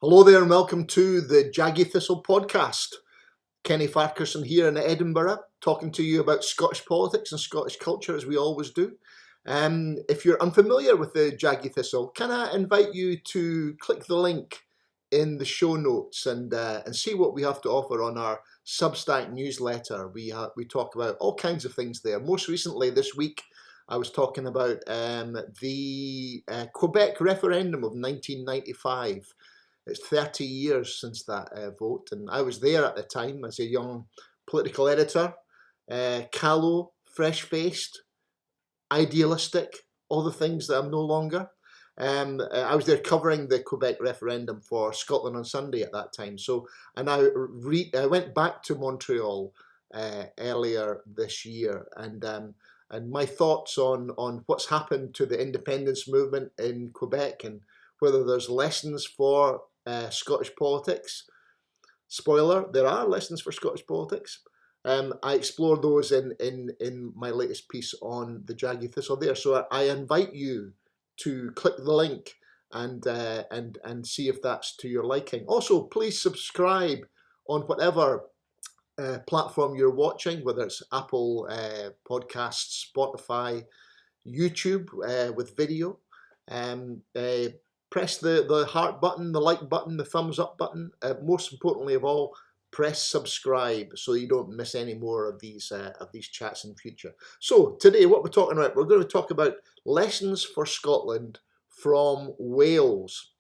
Hello there and welcome to the JAGGY THISTLE Podcast. Kenny Farquharson here in Edinburgh, talking to you about Scottish politics and Scottish culture as we always do. If you're unfamiliar with the JAGGY THISTLE, can I invite you to click the link in the show notes and see what we have to offer on our Substack newsletter. We talk about all kinds of things there. Most recently this week, I was talking about the Quebec referendum of 1995. It's 30 years since that vote, and I was there at the time as a young political editor, callow, fresh-faced, idealistic, all the things that I'm no longer. I was there covering the Quebec referendum for Scotland on Sunday at that time. And I went back to Montreal earlier this year, and my thoughts on what's happened to the independence movement in Quebec and whether there's lessons for Scottish politics. Spoiler, there are lessons for Scottish politics. I explore those in my latest piece on the JAGGY Thistle there. So I invite you to click the link and see if that's to your liking. Also, please subscribe on whatever platform you're watching, whether it's Apple Podcasts, Spotify, YouTube with video. Press the heart button, the like button, the thumbs up button. Most importantly of all, press subscribe so you don't miss any more of these chats in future. So today, what we're talking about, we're going to talk about lessons for Scotland from Wales.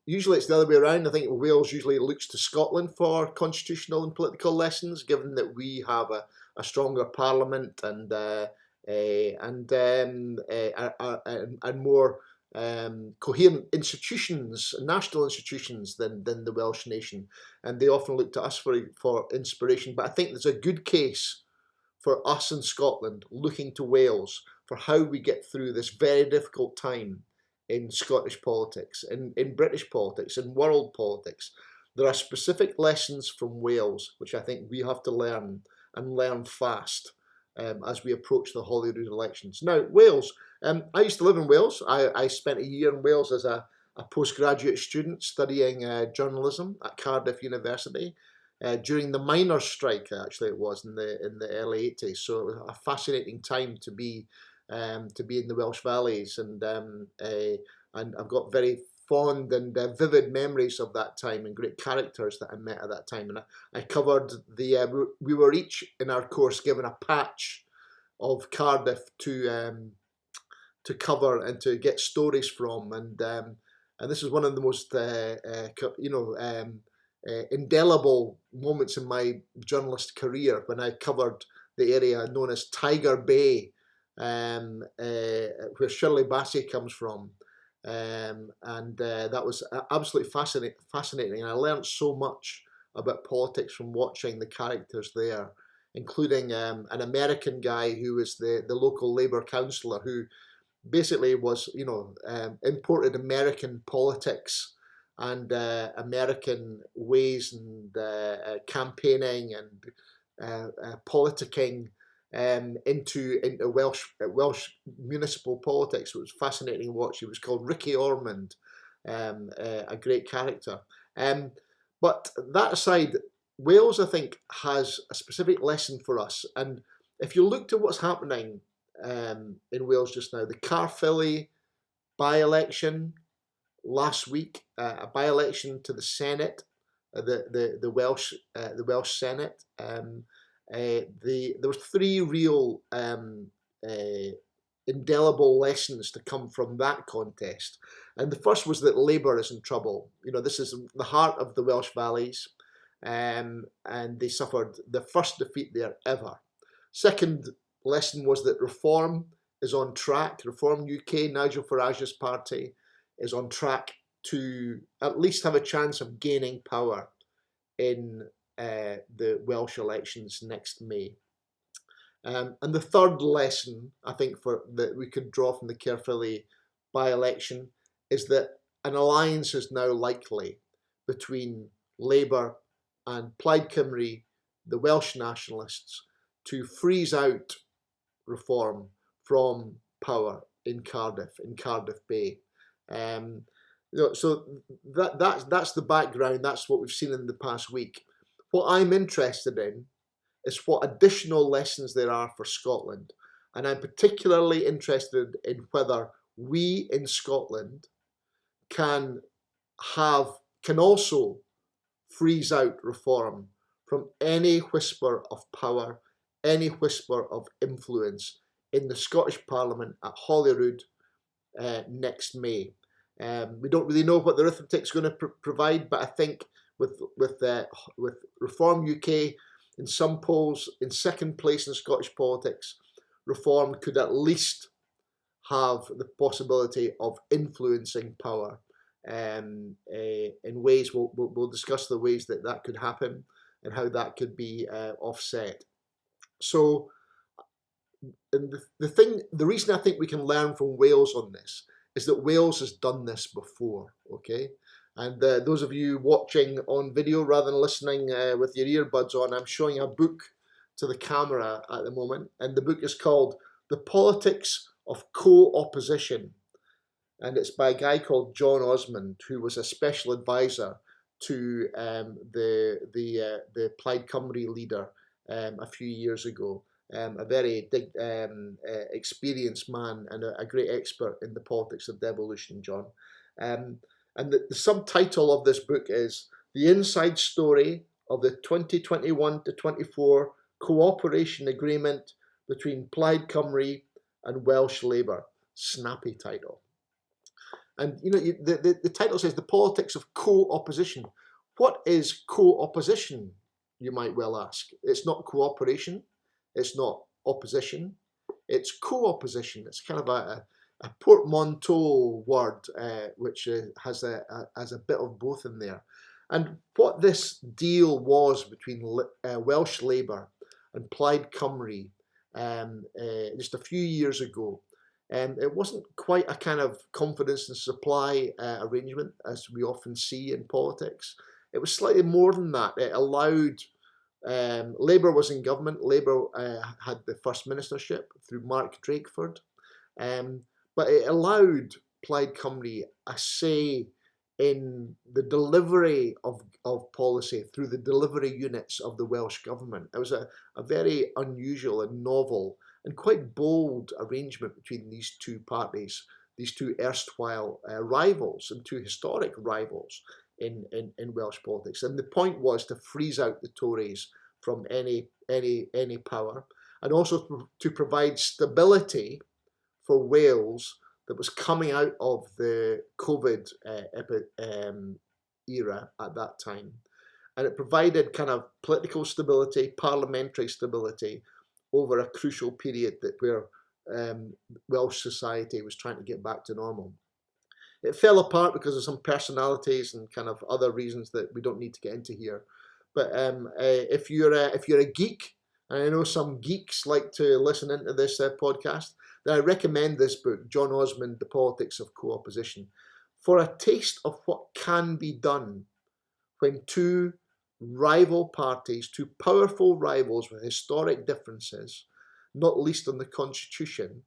Usually it's the other way around. I think Wales usually looks to Scotland for constitutional and political lessons, given that we have a stronger parliament and more coherent institutions, national institutions than the Welsh nation, and they often look to us for inspiration. But I think there's a good case for us in Scotland looking to Wales for how we get through this very difficult time in Scottish politics, in British politics, in world politics. There are specific lessons from Wales which I think we have to learn, and learn fast, as we approach the Holyrood elections. Now, Wales. I used to live in Wales. I spent a year in Wales as a postgraduate student studying journalism at Cardiff University during the miners' strike. Actually, it was in the early 80s. So it was a fascinating time to be in the Welsh valleys, and I've got very fond and vivid memories of that time and great characters that I met at that time. And I covered we were each in our course given a patch of Cardiff to cover and to get stories from, and this is one of the most indelible moments in my journalist career when I covered the area known as Tiger Bay, where Shirley Bassey comes from, and that was absolutely fascinating. And I learned so much about politics from watching the characters there, including an American guy who was the local Labour councillor who basically was, imported American politics and American ways and campaigning and politicking into Welsh municipal politics. It was fascinating to watch. He was called Ricky Ormond, a great character. But that aside, Wales, I think, has a specific lesson for us. And if you look to what's happening in Wales just now, the Caerphilly by-election last week, a by-election to the Senedd, the Welsh Senedd. There were three real indelible lessons to come from that contest, and the first was that Labour is in trouble. This is the heart of the Welsh valleys, and they suffered the first defeat there ever. Second lesson was that Reform is on track. Reform UK, Nigel Farage's party, is on track to at least have a chance of gaining power in the Welsh elections next May. And the third lesson, I think, that we could draw from the Caerphilly by-election is that an alliance is now likely between Labour and Plaid Cymru, the Welsh nationalists, to freeze out Reform from power in Cardiff Bay. So that's the background. That's what we've seen in the past week. What I'm interested in is what additional lessons there are for Scotland, and I'm particularly interested in whether we in Scotland can also freeze out reform from any whisper of power, any whisper of influence in the Scottish Parliament at Holyrood next May. We don't really know what the arithmetic's going to provide, but I think with Reform UK in some polls in second place in Scottish politics, Reform could at least have the possibility of influencing power in ways. We'll discuss the ways that could happen and how that could be offset. So, and the reason I think we can learn from Wales on this is that Wales has done this before, okay? And those of you watching on video rather than listening with your earbuds on, I'm showing a book to the camera at the moment, and the book is called The Politics of Co-Opposition, and it's by a guy called John Osmond, who was a special advisor to the Plaid Cymru leader a few years ago. A very experienced man and a great expert in the politics of devolution, John. And the subtitle of this book is The Inside Story of the 2021 to 24 Cooperation Agreement between Plaid Cymru and Welsh Labour. Snappy title. And the title says The Politics of Co-Opposition. What is co-opposition, you might well ask? It's not cooperation. It's not opposition. It's co-opposition. It's kind of a portmanteau word, which has a bit of both in there. And what this deal was between Welsh Labour and Plaid Cymru just a few years ago, it wasn't quite a kind of confidence and supply arrangement as we often see in politics. It was slightly more than that. It allowed Labour was in government. Labour had the first ministership through Mark Drakeford, but it allowed Plaid Cymru a say in the delivery of policy through the delivery units of the Welsh government. It was a very unusual and novel and quite bold arrangement between these two parties, these two erstwhile rivals and two historic rivals in Welsh politics. And the point was to freeze out the Tories from any power, and also to provide stability for Wales that was coming out of the COVID era at that time. And it provided kind of political stability, parliamentary stability over a crucial period where Welsh society was trying to get back to normal. It fell apart because of some personalities and kind of other reasons that we don't need to get into here. But if you're a geek, and I know some geeks like to listen into this podcast, then I recommend this book, John Osmond, The Politics of Co-Opposition, for a taste of what can be done when two rival parties, two powerful rivals with historic differences, not least on the constitution,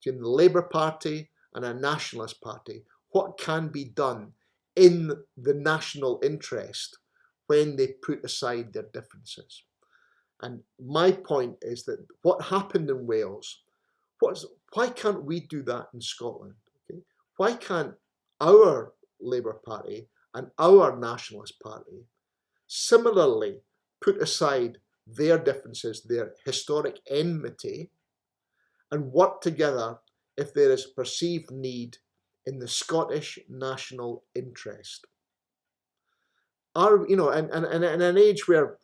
between the Labour Party and a nationalist party, what can be done in the national interest when they put aside their differences. And my point is that what happened in Wales, why can't we do that in Scotland? Okay? Why can't our Labour Party and our Nationalist Party similarly put aside their differences, their historic enmity, and work together if there is perceived need in the Scottish national interest? In an age where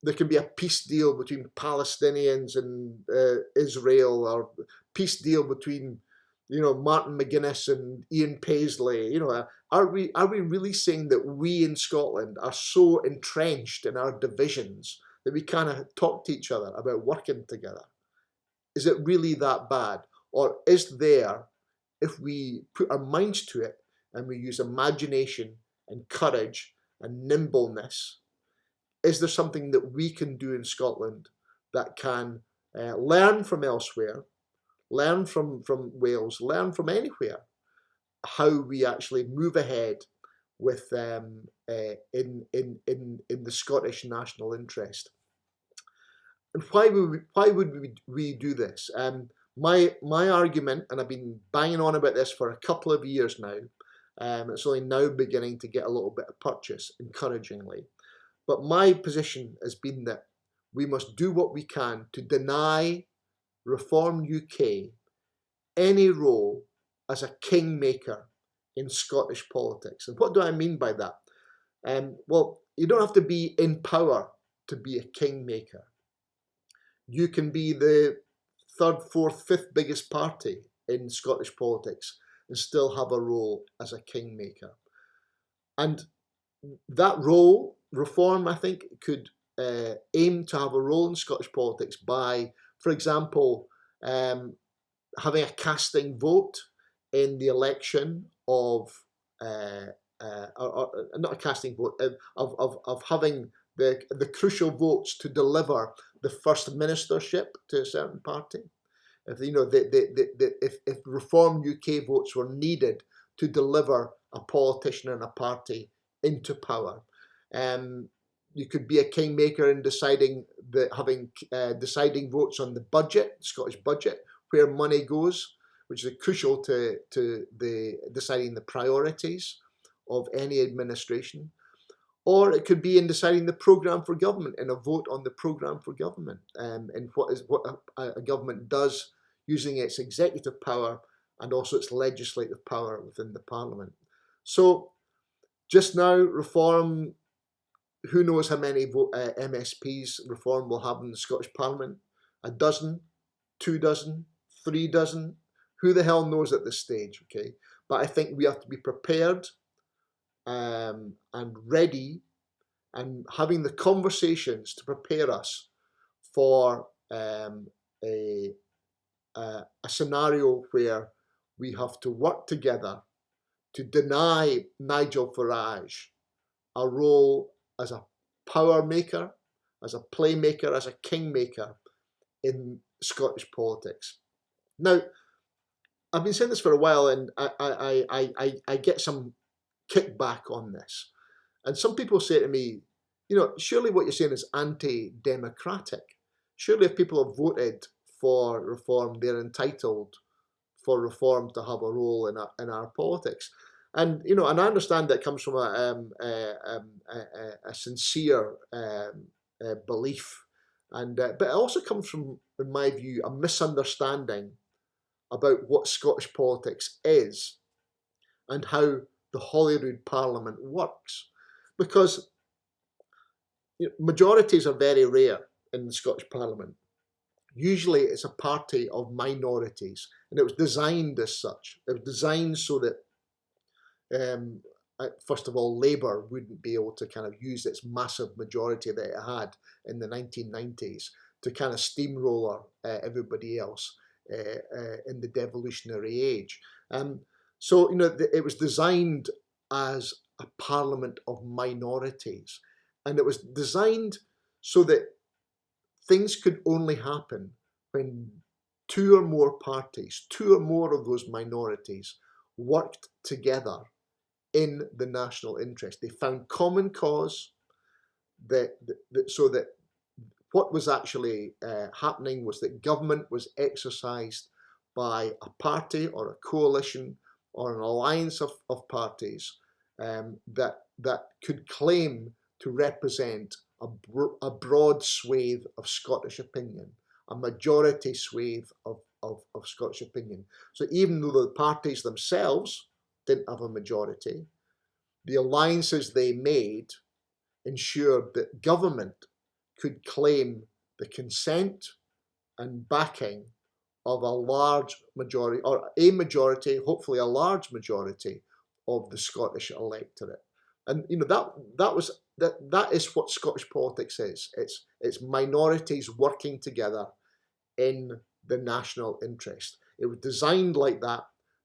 there can be a peace deal between Palestinians and Israel, or peace deal between, Martin McGuinness and Ian Paisley. Are we really saying that we in Scotland are so entrenched in our divisions that we can't talk to each other about working together? Is it really that bad? Or is there, if we put our minds to it and we use imagination and courage and nimbleness, is there something that we can do in Scotland that can learn from elsewhere, learn from Wales, learn from anywhere, how we actually move ahead with in the Scottish national interest. And why would we do this? My argument, and I've been banging on about this for a couple of years now, it's only now beginning to get a little bit of purchase, encouragingly. But my position has been that we must do what we can to deny Reform UK any role as a kingmaker in Scottish politics. And what do I mean by that? Well, you don't have to be in power to be a kingmaker. You can be the third, fourth, fifth biggest party in Scottish politics and still have a role as a kingmaker. And that role, Reform, I think, could aim to have a role in Scottish politics by, for example, having a casting vote in the election of, or not a casting vote, of having the crucial votes to deliver the first ministership to a certain party. If if Reform UK votes were needed to deliver a politician and a party into power, you could be a kingmaker in deciding deciding votes on the budget, Scottish budget, where money goes, which is crucial to the deciding the priorities of any administration. Or it could be in deciding the programme for government, in a vote on the programme for government, and what a government does using its executive power and also its legislative power within the Parliament. So just now, Reform, who knows how many MSPs Reform will have in the Scottish Parliament? A dozen, 2 dozen, 3 dozen? Who the hell knows at this stage, okay? But I think we have to be prepared and ready and having the conversations to prepare us for a scenario where we have to work together to deny Nigel Farage a role as a power maker, as a playmaker, as a kingmaker in Scottish politics. Now, I've been saying this for a while, and I get some kickback on this. And some people say to me, surely what you're saying is anti-democratic. Surely if people have voted for Reform, they're entitled for Reform to have a role in our politics. And and I understand that comes from a sincere belief, and but it also comes from, in my view, a misunderstanding about what Scottish politics is and how the Holyrood Parliament works, because majorities are very rare in the Scottish Parliament. Usually it's a party of minorities, and it was designed as such. It was designed so that first of all, Labour wouldn't be able to kind of use its massive majority that it had in the 1990s to kind of steamroller everybody else in the devolutionary age. So it was designed as a parliament of minorities, and it was designed so that things could only happen when 2 or more parties, 2 or more of those minorities worked together in the national interest. They found common cause, so that what was actually happening was that government was exercised by a party or a coalition or an alliance of parties that could claim to represent a broad swathe of Scottish opinion, a majority swathe of Scottish opinion. So even though the parties themselves didn't have a majority, the alliances they made ensured that government could claim the consent and backing of a large majority, or a majority, hopefully a large majority, of the Scottish electorate. And that is what Scottish politics is. It's minorities working together in the national interest. It was designed like that.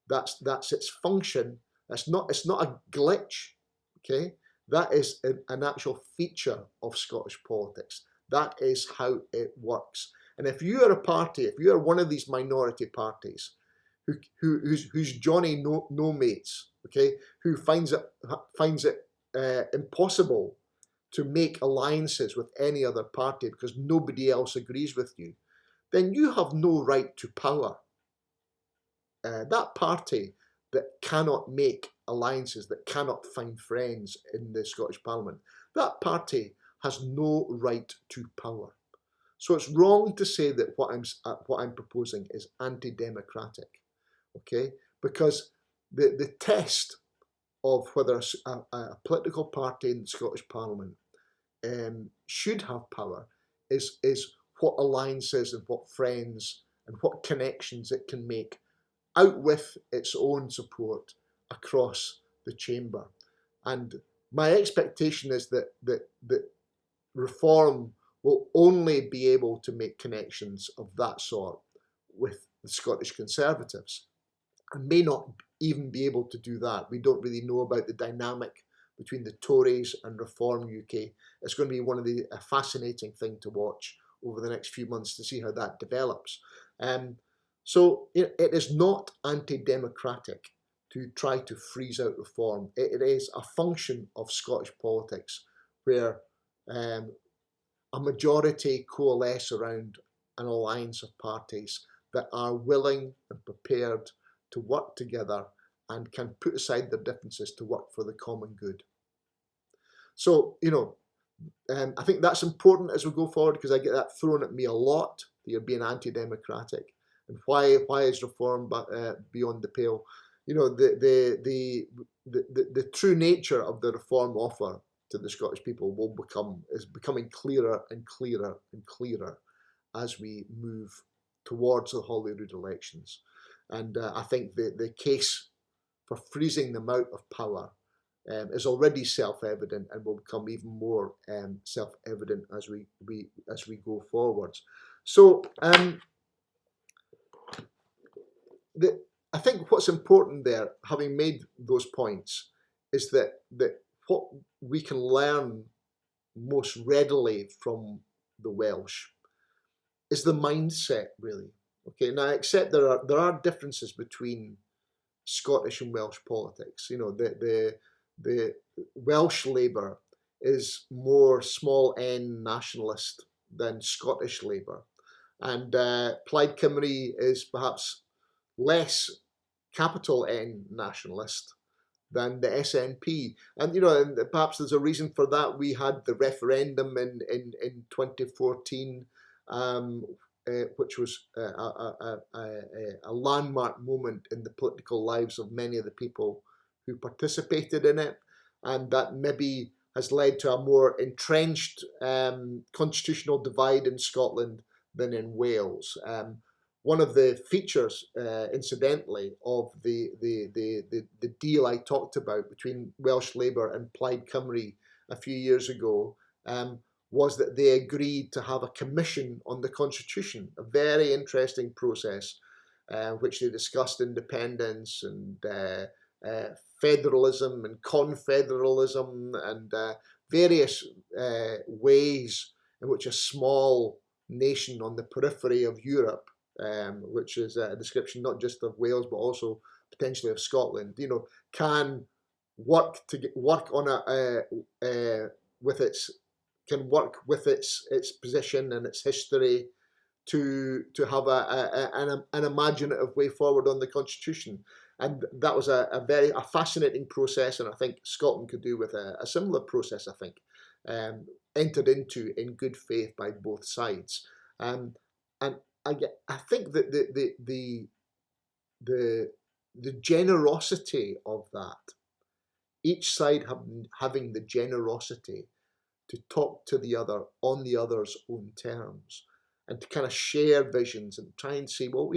That's its function. It's not a glitch, okay? That is an actual feature of Scottish politics. That is how it works. And if you are a party, if you are one of these minority parties who's Johnny no mates, okay, who finds it impossible to make alliances with any other party because nobody else agrees with you, then you have no right to power. That party that cannot make alliances, that cannot find friends in the Scottish Parliament, that party has no right to power. So it's wrong to say that what I'm proposing is anti-democratic, okay? Because the test of whether a political party in the Scottish Parliament should have power is what alliances and what friends and what connections it can make out with its own support across the chamber. And my expectation is that reform will only be able to make connections of that sort with the Scottish Conservatives, and may not even be able to do that. We don't really know about the dynamic between the Tories and Reform UK. It's going to be one of a fascinating thing to watch over the next few months to see how that develops. So it is not anti-democratic to try to freeze out reform. It is a function of Scottish politics where a majority coalesce around an alliance of parties that are willing and prepared to work together and can put aside their differences to work for the common good. So, I think that's important as we go forward, because I get that thrown at me a lot, that you're being anti-democratic. And why is reform beyond the pale? The true nature of the reform offer to the Scottish people is becoming clearer and clearer and clearer as we move towards the Holyrood elections. And I think the case for freezing them out of power is already self-evident and will become even more self-evident as we go forwards. So I think what's important there, having made those points, is that what we can learn most readily from the Welsh is the mindset, really. Okay, now accept there are differences between Scottish and Welsh politics. The Welsh Labour is more small n nationalist than Scottish Labour, and Plaid Cymru is perhaps less capital N nationalist than the SNP. And and perhaps there's a reason for that. We had the referendum in 2014, which was a landmark moment in the political lives of many of the people who participated in it, and that maybe has led to a more entrenched constitutional divide in Scotland than in Wales. One of the features, incidentally, of the deal I talked about between Welsh Labour and Plaid Cymru a few years ago was that they agreed to have a commission on the constitution, a very interesting process, which they discussed independence and federalism and confederalism and various ways in which a small nation on the periphery of Europe, which is a description not just of Wales but also potentially of Scotland, can work on with its position and its history to have an imaginative way forward on the constitution. And that was a very fascinating process, and I think Scotland could do with a similar process. I think entered into in good faith by both sides, and I think that the generosity of that, each side having the generosity to talk to the other on the other's own terms, and to kind of share visions and try and say, well,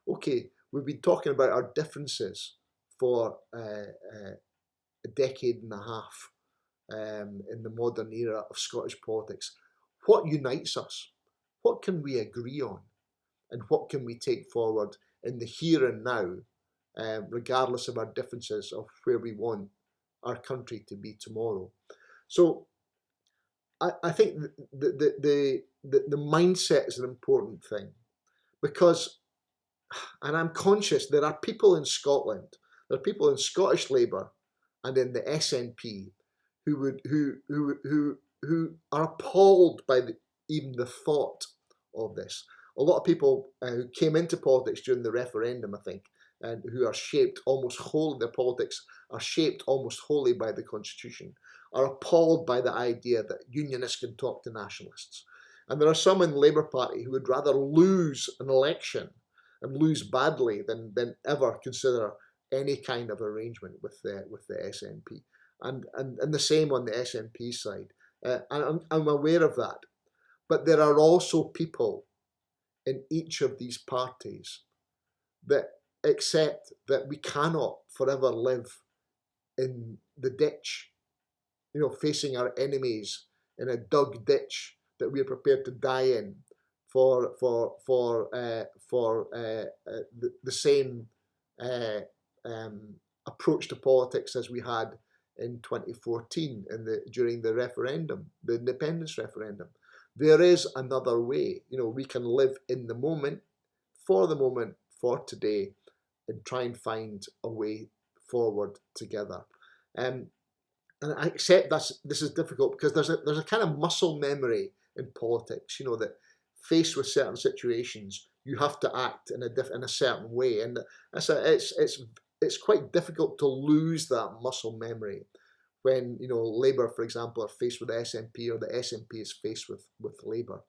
okay, we've been talking about our differences for a decade and a half in the modern era of Scottish politics. What unites us? What can we agree on? And what can we take forward in the here and now, regardless of our differences of where we want our country to be tomorrow? So I think the mindset is an important thing, because And I'm conscious there are people in Scotland, there are people in Scottish Labour and in the SNP who are appalled by even the thought of this. A lot of people who came into politics during the referendum, I think, and who are shaped almost wholly, their politics are shaped almost wholly by the Constitution, are appalled by the idea that unionists can talk to nationalists. And there are some in the Labour Party who would rather lose an election and lose badly than ever consider any kind of arrangement with the SNP. And the same on the SNP side. And I'm aware of that. But there are also people in each of these parties that accept that we cannot forever live in the ditch, facing our enemies in a dug ditch that we are prepared to die in for the same approach to politics as we had in 2014 during the referendum, the independence referendum. There is another way. We can live in the moment, for today, and try and find a way forward together. And I accept this is difficult because there's a kind of muscle memory in politics, that faced with certain situations, you have to act in a certain way, and it's quite difficult to lose that muscle memory when Labour, for example, are faced with the SNP, or the SNP is faced with Labour.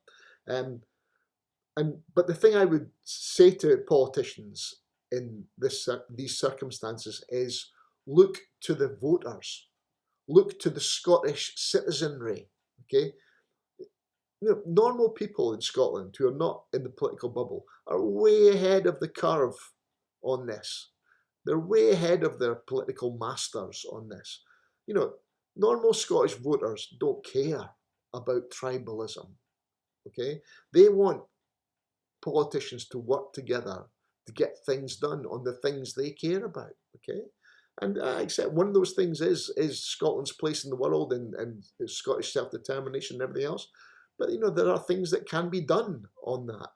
But the thing I would say to politicians in these circumstances is look to the voters, look to the Scottish citizenry. Okay, normal people in Scotland who are not in the political bubble are way ahead of the curve on this. They're way ahead of their political masters on this. Normal Scottish voters don't care about tribalism. Okay, they want politicians to work together to get things done on the things they care about. Okay, and I accept one of those things is Scotland's place in the world and Scottish self-determination and everything else. But there are things that can be done on that.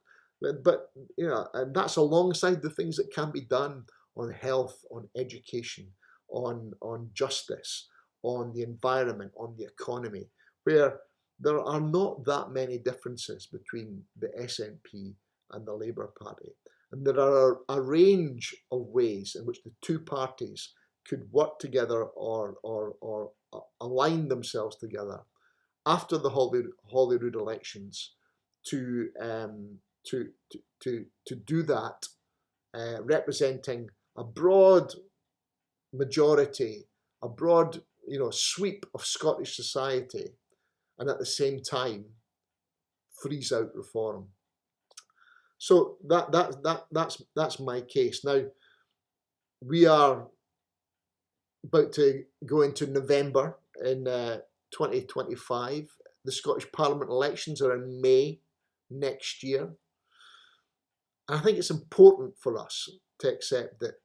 But and that's alongside the things that can be done on health, on education, on justice, on the environment, on the economy, where there are not that many differences between the SNP and the Labour Party. And there are a range of ways in which the two parties could work together or align themselves together after the Holyrood elections to do that, representing a broad majority, a broad sweep of Scottish society, and at the same time freeze out reform. So that's my case. Now we are about to go into November in 2025. The Scottish Parliament elections are in May next year. And I think it's important for us to accept that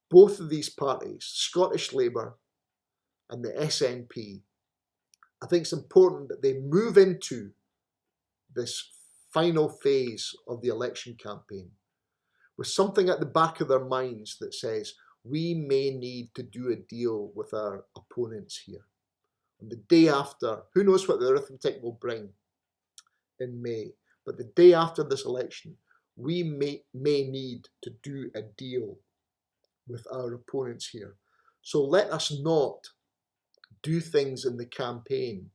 both of these parties, Scottish Labour and the SNP, I think it's important that they move into this final phase of the election campaign with something at the back of their minds that says, we may need to do a deal with our opponents here. And the day after, who knows what the arithmetic will bring in May, but the day after this election, we may need to do a deal with our opponents here. So let us not do things in the campaign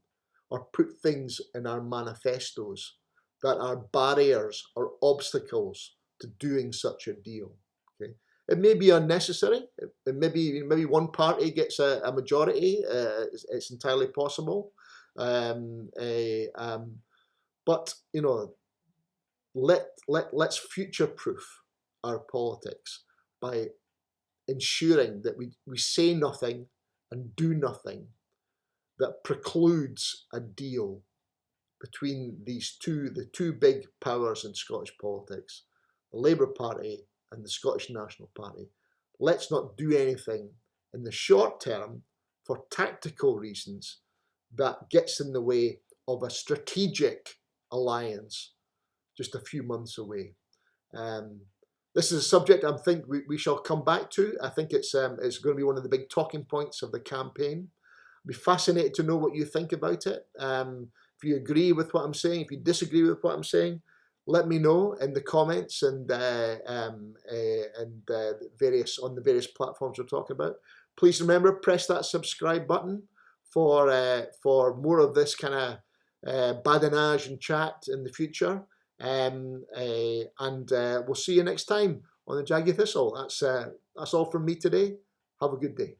or put things in our manifestos that are barriers or obstacles to doing such a deal. Okay, it may be unnecessary. It maybe one party gets a majority. It's entirely possible. But let's future-proof our politics by ensuring that we say nothing and do nothing that precludes a deal between the two big powers in Scottish politics, the Labour Party and the Scottish National Party. Let's not do anything in the short term for tactical reasons that gets in the way of a strategic alliance just a few months away. This is a subject I think we shall come back to. I think it's going to be one of the big talking points of the campaign. I'd be fascinated to know what you think about it. If you agree with what I'm saying, if you disagree with what I'm saying, let me know in the comments and various on the various platforms we're talking about. Please remember, press that subscribe button for more of this kind of badinage and chat in the future. And we'll see you next time on the Jaggy Thistle. That's all from me today. Have a good day.